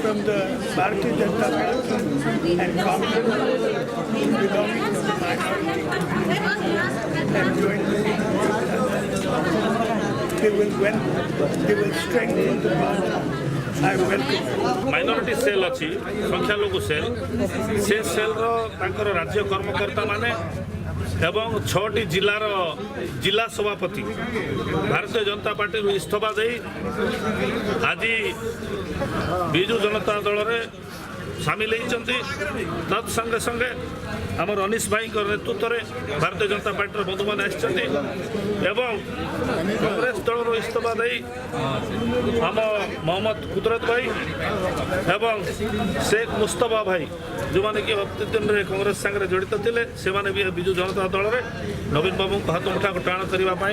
from the Bharatiya Janata Party and Congress belonging to the minority and joined the they will strengthen the party. I welcome. Minority cell अच्छी संख्यालघु cell से cell राज्य कर्मकर्ता माने एवं 6टी जिलार जिला सभापति Bharatiya Janata party इस्तीफा दे आज विजु जनता दल में सामिल होती तत्संगे संगे आमर अनिश भाई नेतृत्व में भारतीय जनता पार्टी बंधु मैंने एवं कांग्रेस दल इस्तीफा दे आम मोहम्मद कुदरत भाई एवं शेख मुस्तफा भाई जो मैंने कि अतीत में कांग्रेस सांगे जड़ित थे से भी विजु जनता दल में नवीन बाबू हाथ मुठा टाण करने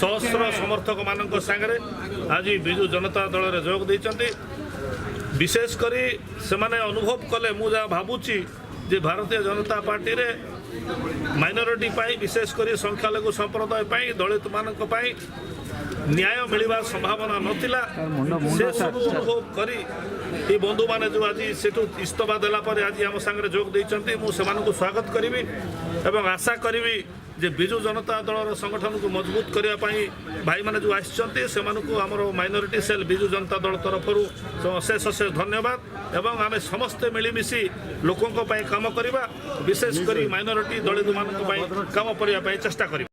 सहस्र समर्थक मान सांगे आज विजु जनता दल में जोग देते विशेषकर से अनुभव कले मुझे भावुची जे भारतीय जनता पार्टी रे माइनॉरिटी पाई विशेषकर संख्यालघु संप्रदाय पाई दलित मानक पाई न्याय मिलवा संभावना नथिला से सब अनुभव करी ये बंधु माने जो आज सेठू इस्तीफा देला पर आज आम सांगे जोग देइचंती मु सेमानकु स्वागत करिवि एवं आशा करिवि जे विजु जनता दल संगठन को मजबूत करने भाई मैंने जो आसर आमर माइनॉरिटी सेल विजु जनता दल तरफ अशेष अशेष धन्यवाद एवं आम समस्ते मिलमिशि लोकों काम करवा विशेषकर माइनॉरिटी दलित मान काम करने चेष्टा कर।